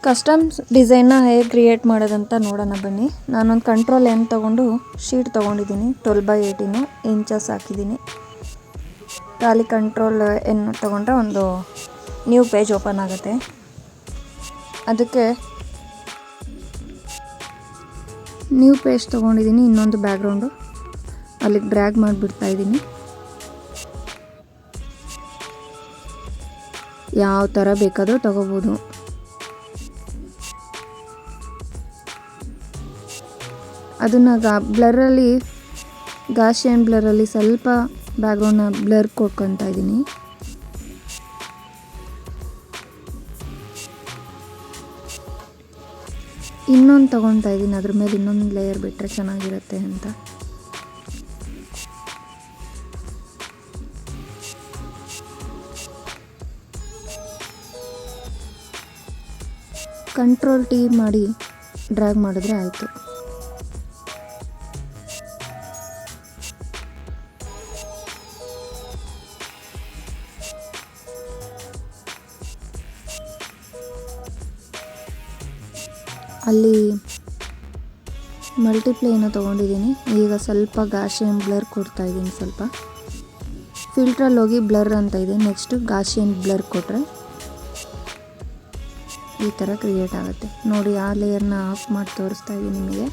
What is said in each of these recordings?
Customs ಡಿಸೈನ್ನ ಹೇಗೆ create ಮಾಡೋದಂತ ನೋಡೋಣ ಬನ್ನಿ. ನಾನೊಂದು ಕಂಟ್ರೋಲ್ ಎನ್ ತೊಗೊಂಡು ಶೀಟ್ ತೊಗೊಂಡಿದ್ದೀನಿ. 12x18 ಇಂಚಸ್ ಹಾಕಿದ್ದೀನಿ. ಖಾಲಿ ಕಂಟ್ರೋಲ್ ಎನ್ ತೊಗೊಂಡ್ರೆ ಒಂದು ನ್ಯೂ ಪೇಜ್ ಓಪನ್ ಆಗುತ್ತೆ. ಅದಕ್ಕೆ ನ್ಯೂ ಪೇಜ್ ತೊಗೊಂಡಿದ್ದೀನಿ. ಇನ್ನೊಂದು ಬ್ಯಾಕ್ಗ್ರೌಂಡು ಅಲ್ಲಿಗೆ ಡ್ರ್ಯಾಗ್ ಮಾಡಿಬಿಡ್ತಾ ಇದ್ದೀನಿ. ಯಾವ ಥರ ಬೇಕಾದರೂ ತೊಗೋಬೋದು. ಅದನ್ನು ಬ್ಲರಲ್ಲಿ ಗಾಷಿಯನ್ ಬ್ಲರಲ್ಲಿ ಸ್ವಲ್ಪ ಬ್ಯಾಕ್ಗ್ರೌಂಡ್ನ ಬ್ಲರ್ ಕೊಟ್ಕೊತಾ ಇದ್ದೀನಿ. ಇನ್ನೊಂದು ತೊಗೊತಾ ಇದ್ದೀನಿ. ಅದ್ರ ಮೇಲೆ ಇನ್ನೊಂದು ಲೇಯರ್ ಬಿಟ್ಟರೆ ಚೆನ್ನಾಗಿರುತ್ತೆ ಅಂತ. ಕಂಟ್ರೋಲ್ T ಮಾಡಿ ಡ್ರ್ಯಾಗ್ ಮಾಡಿದ್ರೆ ಆಯಿತು. ಅಲ್ಲಿ ಮಲ್ಟಿಪ್ಲೇನ ತೊಗೊಂಡಿದ್ದೀನಿ. ಈಗ ಸ್ವಲ್ಪ ಗಾಷಿಯನ್ ಬ್ಲರ್ ಕೊಡ್ತಾ ಇದ್ದೀನಿ. ಸ್ವಲ್ಪ ಫಿಲ್ಟ್ರಲ್ಲಿ ಹೋಗಿ ಬ್ಲರ್ ಅಂತ ಇದೆ. ನೆಕ್ಸ್ಟು ಗಾಷಿಯನ್ ಬ್ಲರ್ ಕೊಟ್ಟರೆ ಈ ಥರ ಕ್ರಿಯೇಟ್ ಆಗುತ್ತೆ ನೋಡಿ. ಆ ಲೇಯರ್ನ ಆಫ್ ಮಾಡಿ ತೋರಿಸ್ತಾ ಇದ್ದೀನಿ ನಿಮಗೆ.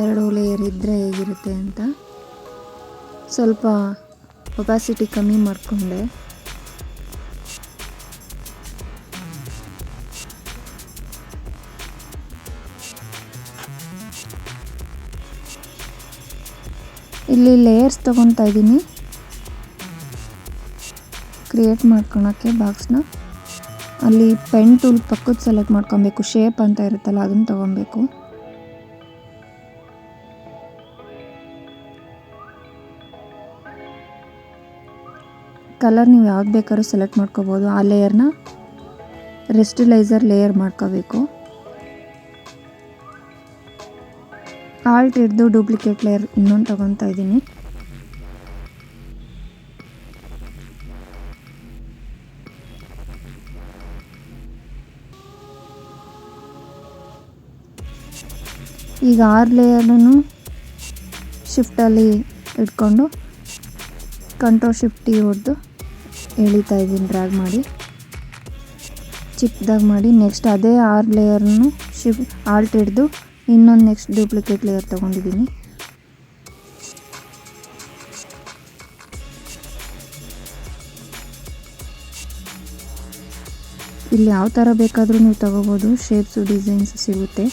2 ಲೇಯರ್ ಇದ್ದರೆ ಹೇಗಿರುತ್ತೆ ಅಂತ. ಸ್ವಲ್ಪ ಒಪಾಸಿಟಿ ಕಮ್ಮಿ ಮಾಡಿಕೊಂಡೆ. ಇಲ್ಲಿ ಲೇಯರ್ಸ್ ತೊಗೊತಾ ಇದ್ದೀನಿ ಕ್ರಿಯೇಟ್ ಮಾಡ್ಕೊಳಕ್ಕೆ ಬಾಕ್ಸ್ನ. ಅಲ್ಲಿ ಪೆನ್ ಟೂಲ್ ಪಕ್ಕದ ಸೆಲೆಕ್ಟ್ ಮಾಡ್ಕೊಬೇಕು. ಶೇಪ್ ಅಂತ ಇರುತ್ತಲ್ಲ ಅದನ್ನು ತೊಗೊಬೇಕು. ಕಲರ್ ನೀವು ಯಾವ್ದು ಬೇಕಾದ್ರೂ ಸೆಲೆಕ್ಟ್ ಮಾಡ್ಕೋಬೋದು. ಆ ಲೇಯರ್ನ ರೆಸ್ಟಿಲೈಸರ್ ಲೇಯರ್ ಮಾಡ್ಕೋಬೇಕು. ಆಲ್ಟ್ ಹಿಡಿದು ಡೂಪ್ಲಿಕೇಟ್ ಲೇಯರ್ ಇನ್ನೊಂದು ತೊಗೊತಾ ಇದ್ದೀನಿ. ಈಗ 6 ಲೇಯರ್ನೂ ಶಿಫ್ಟಲ್ಲಿ ಇಟ್ಕೊಂಡು ಕಂಟ್ರೋಲ್ ಶಿಫ್ಟ್ T ಹೊಡೆದು ಎಳಿತಾ ಇದ್ದೀನಿ. ಡ್ರ್ಯಾಗ್ ಮಾಡಿ ಚಿಕ್ಕದಾಗಿ ಮಾಡಿ. ನೆಕ್ಸ್ಟ್ ಅದೇ 6 ಲೇಯರ್ನು ಆಲ್ಟ್ ಹಿಡಿದು ಇನ್ನೊಂದು ನೆಕ್ಸ್ಟ್ ಡೂಪ್ಲಿಕೇಟ್ ಲೇಯರ್ ತೊಗೊಂಡಿದ್ದೀನಿ. ಇಲ್ಲಿ ಯಾವ ಥರ ಬೇಕಾದರೂ ನೀವು ತೊಗೋಬೋದು. ಶೇಪ್ಸು ಡಿಸೈನ್ಸ್ ಸಿಗುತ್ತೆ.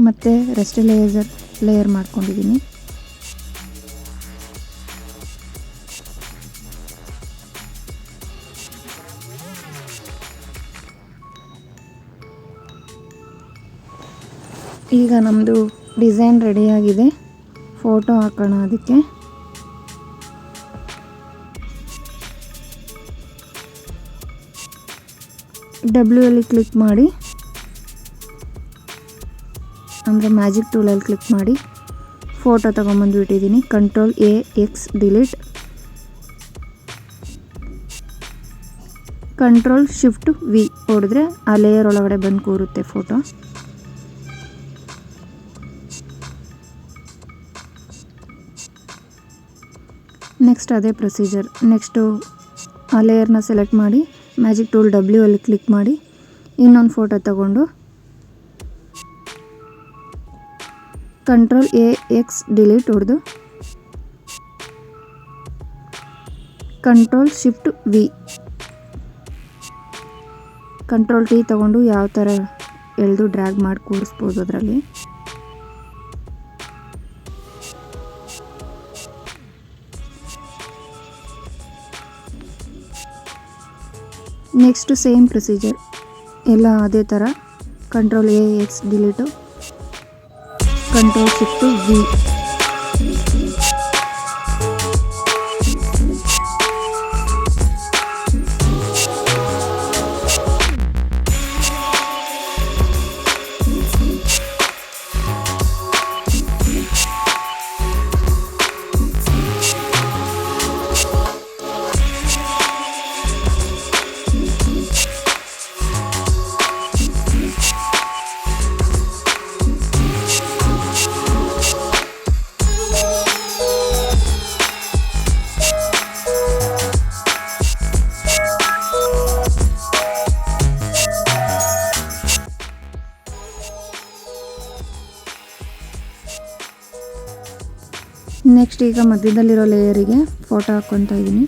ಮತ್ತು ರೆಸ್ಟಿಲೈಸರ್ ಲೇಯರ್ ಮಾಡ್ಕೊಂಡಿದ್ದೀನಿ. ಈಗ ನಮ್ಮದು ಡಿಸೈನ್ ರೆಡಿಯಾಗಿದೆ. ಫೋಟೋ ಹಾಕೋಣ. ಅದಕ್ಕೆ ಡಬ್ಲ್ಯೂಯಲ್ಲಿ ಕ್ಲಿಕ್ ಮಾಡಿ, ಅಂದರೆ ಮ್ಯಾಜಿಕ್ ಟೂಲಲ್ಲಿ ಕ್ಲಿಕ್ ಮಾಡಿ ಫೋಟೋ ತೊಗೊಂಬಂದುಬಿಟ್ಟಿದ್ದೀನಿ. Control AX delete, control shift V ಹೊಡೆದ್ರೆ ಆ ಲೇಯರ್ ಒಳಗಡೆ ಬಂದು ಕೂರುತ್ತೆ ಫೋಟೋ. ನೆಕ್ಸ್ಟ್ ಅದೇ ಪ್ರೊಸೀಜರ್. ನೆಕ್ಸ್ಟು ಆ ಲೇಯರ್ನ ಸೆಲೆಕ್ಟ್ ಮಾಡಿ ಮ್ಯಾಜಿಕ್ ಟೂಲ್ W ಅಲ್ಲಿ ಕ್ಲಿಕ್ ಮಾಡಿ ಇನ್ನೊಂದು ಫೋಟೋ ತಗೊಂಡು ಕಂಟ್ರೋಲ್ AX ಡಿಲೀಟ್ ಹೊಡೆದು control shift V, control T ತಗೊಂಡು ಯಾವ ಥರ ಎಳೆದು ಡ್ರ್ಯಾಗ್ ಮಾಡಿ ಕೂರಿಸ್ಬೋದು ಅದರಲ್ಲಿ. ನೆಕ್ಸ್ಟು ಸೇಮ್ ಪ್ರೊಸೀಜರ್ ಎಲ್ಲ ಅದೇ ಥರ. Control AX delete, control shift V. Next ಈಗ ಮಧ್ಯದಲ್ಲಿರೋ ಲೇಯರಿಗೆ ಫೋಟೋ ಹಾಕ್ಕೊತಾ ಇದ್ದೀನಿ.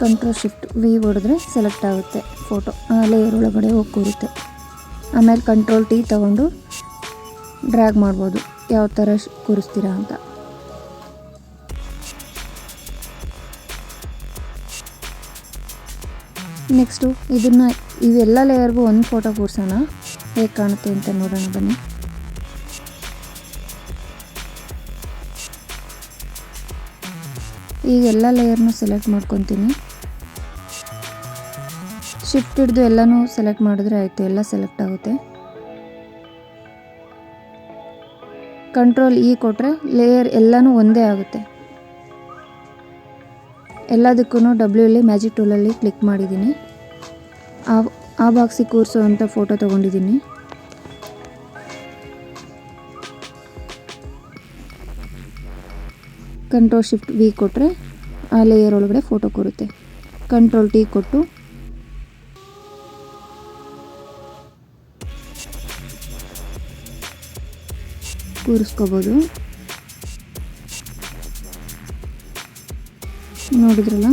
ಕಂಟ್ರೋಲ್ ಶಿಫ್ಟ್ ವಿ ಹೊಡೆದ್ರೆ ಸೆಲೆಕ್ಟ್ ಆಗುತ್ತೆ ಫೋಟೋ, ಆ ಲೇಯರ್ ಒಳಗಡೆ ಹೋಗಿ ಕೂರುತ್ತೆ. ಆಮೇಲೆ ಕಂಟ್ರೋಲ್ ಟಿ ತಗೊಂಡು ಡ್ರ್ಯಾಗ್ ಮಾಡ್ಬೋದು ಯಾವ ಥರ ಕೂರಿಸ್ತೀರಾ ಅಂತ. ನೆಕ್ಸ್ಟು ಇವೆಲ್ಲ ಲೇಯರ್ಗೂ ಒಂದು ಫೋಟೋ ಕೂರಿಸೋಣ, ಹೇಗೆ ಕಾಣುತ್ತೆ ಅಂತ ನೋಡೋಣ ಬನ್ನಿ. ಈಗ ಎಲ್ಲ ಲೇಯರ್ನೂ ಸೆಲೆಕ್ಟ್ ಮಾಡ್ಕೊತೀನಿ. ಶಿಫ್ಟ್ ಹಿಡಿದು ಎಲ್ಲನೂ ಸೆಲೆಕ್ಟ್ ಮಾಡಿದ್ರೆ ಆಯಿತು, ಎಲ್ಲ ಸೆಲೆಕ್ಟ್ ಆಗುತ್ತೆ. ಕಂಟ್ರೋಲ್ ಇ ಕೊಟ್ಟರೆ ಲೇಯರ್ ಎಲ್ಲನೂ ಒಂದೇ ಆಗುತ್ತೆ. ಎಲ್ಲದಕ್ಕೂ ಡಬ್ಲ್ಯೂಲಿ ಮ್ಯಾಜಿಕ್ ಟೂಲಲ್ಲಿ ಕ್ಲಿಕ್ ಮಾಡಿದ್ದೀನಿ. ಆ ಬಾಕ್ಸಿಗೆ ಕೂರಿಸೋ ಅಂಥ ಫೋಟೋ ತೊಗೊಂಡಿದ್ದೀನಿ. ಕಂಟ್ರೋಲ್ ಶಿಫ್ಟ್ ವಿ ಕೊಟ್ಟರೆ ಆ ಲೇಯರ್ ಒಳಗಡೆ ಫೋಟೋ ಕೂರುತ್ತೆ. ಕಂಟ್ರೋಲ್ ಟಿ ಕೊಟ್ಟು ಕೂರಿಸ್ಕೋಬೋದು. ನೋಡಿದ್ರಲ್ಲ,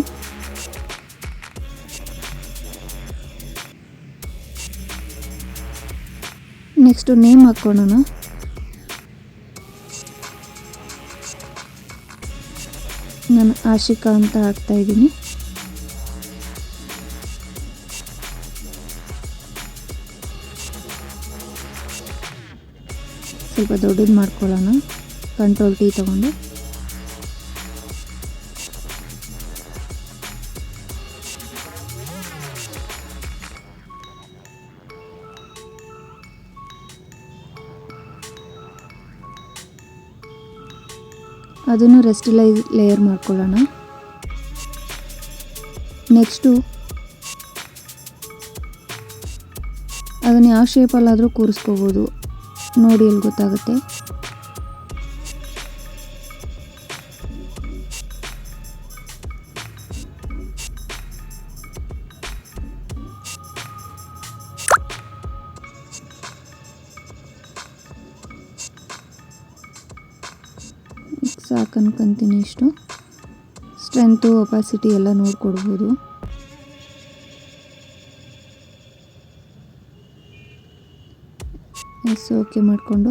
ನೆಕ್ಸ್ಟು ನೇಮ್ ಹಾಕ್ಕೊಳ್ಳೋಣ. ನಾನು ಆಶಿಕಾ ಅಂತ ಹಾಕ್ತಾ ಇದ್ದೀನಿ. ಸ್ವಲ್ಪ ದೊಡ್ಡದು ಮಾಡ್ಕೊಳ್ಳೋಣ. ಕಂಟ್ರೋಲ್ ಟಿ ತಗೊಂಡು ಅದನ್ನು ರೆಸ್ಟಿಲೈಸ್ ಲೇಯರ್ ಮಾಡ್ಕೊಳ್ಳೋಣ. ನೆಕ್ಸ್ಟು ಅದನ್ನು ಯಾವ ಶೇಪಲ್ಲಾದರೂ ಕೂರಿಸ್ಕೋಬೋದು, ನೋಡಿ ಅಲ್ಲಿ ಗೊತ್ತಾಗುತ್ತೆ. ಸಾಕು ಅನ್ಕೊಂತೀನಿ. ಇಷ್ಟು ಸ್ಟ್ರೆಂತು ಒಪಾಸಿಟಿ ಎಲ್ಲ ನೋಡ್ಕೊಡ್ಬೋದು. ಓಕೆ ಮಾಡಿಕೊಂಡು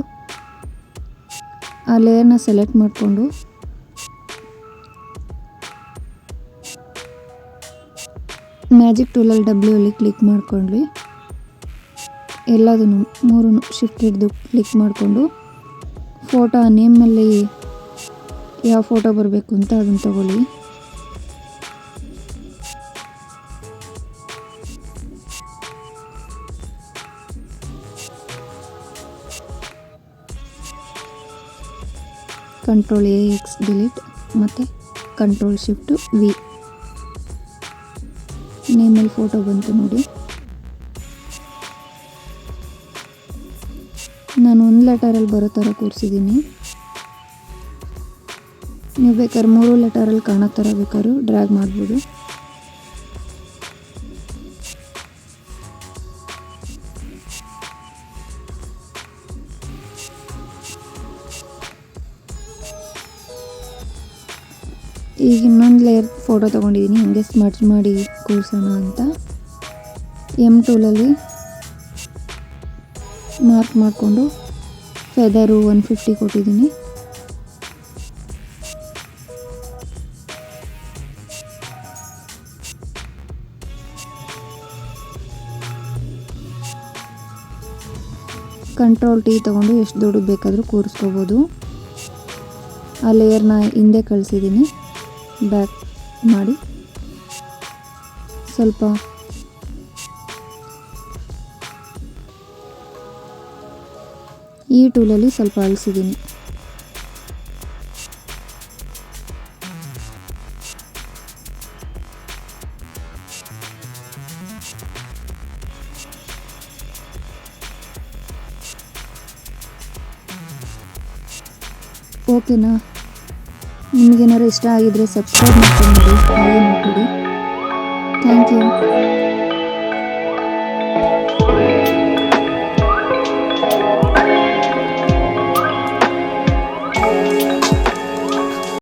ಆ ಲೇಯರ್ನ ಸೆಲೆಕ್ಟ್ ಮಾಡಿಕೊಂಡು ಮ್ಯಾಜಿಕ್ ಟೂಲಲ್ಲಿ ಡಬ್ಲ್ಯೂಲಿ ಕ್ಲಿಕ್ ಮಾಡ್ಕೊಂಡ್ವಿ. ಎಲ್ಲದನ್ನು ಮೂರೂ ಶಿಫ್ಟ್ ಹಿಡಿದು ಕ್ಲಿಕ್ ಮಾಡಿಕೊಂಡು ಫೋಟೋ ನೇಮ್ನಲ್ಲಿ ಯಾವ ಫೋಟೋ ಬರಬೇಕು ಅಂತ ಅದನ್ನು ತಗೊಳ್ಳಿ. ಕಂಟ್ರೋಲ್ ಎ ಎಕ್ಸ್ ಡಿಲೀಟ್ ಮತ್ತು ಕಂಟ್ರೋಲ್ ಶಿಫ್ಟು ವಿ. ನೇಮಲ್ಲಿ ಫೋಟೋ ಬಂತು ನೋಡಿ. ನಾನು ಒಂದು ಲೆಟರಲ್ಲಿ ಬರೋ ಥರ ಕೂರಿಸಿದ್ದೀನಿ. ನೀವು ಬೇಕಾದ್ರೆ 3 ಲೆಟರಲ್ಲಿ ಕಾಣೋ ಥರ ಬೇಕಾದ್ರೂ ಡ್ರ್ಯಾಗ್ ಮಾಡ್ಬೋದು. ಈಗ ಇನ್ನೊಂದು ಲೇಯರ್ ಫೋಟೋ ತೊಗೊಂಡಿದ್ದೀನಿ, ಹಂಗೆ ಸ್ಮರ್ಜ್ ಮಾಡಿ ಕೂರಿಸೋಣ ಅಂತ. M2ಲಲ್ಲಿ ಮಾರ್ಕ್ ಮಾಡಿಕೊಂಡು ಫೆದರು 150 ಕೊಟ್ಟಿದ್ದೀನಿ. ಕಂಟ್ರೋಲ್ ಟಿ ತೊಗೊಂಡು ಎಷ್ಟು ದೊಡ್ಡದು ಬೇಕಾದರೂ ಕೂರಿಸ್ಕೋಬೋದು. ಆ ಲೇಯರ್ನ ಹಿಂದೆ ಕಳಿಸಿದ್ದೀನಿ, ಬ್ಯಾಕ್ ಮಾಡಿ ಸ್ವಲ್ಪ ಈ ಟೂಲಲ್ಲಿ ಸ್ವಲ್ಪ ಅಳಿಸಿದ್ದೀನಿ. ಓಕೆನಾ? ನಿಮಗೇನಾದ್ರು ಇಷ್ಟ ಆಗಿದ್ರೆ ಸಬ್ಸ್ಕ್ರೈಬ್ ಮಾಡ್ಕೊಂಡು ನೋಡಿ, ಹಾಗೆ ನೋಡ್ಬಿಡಿ. Thank you.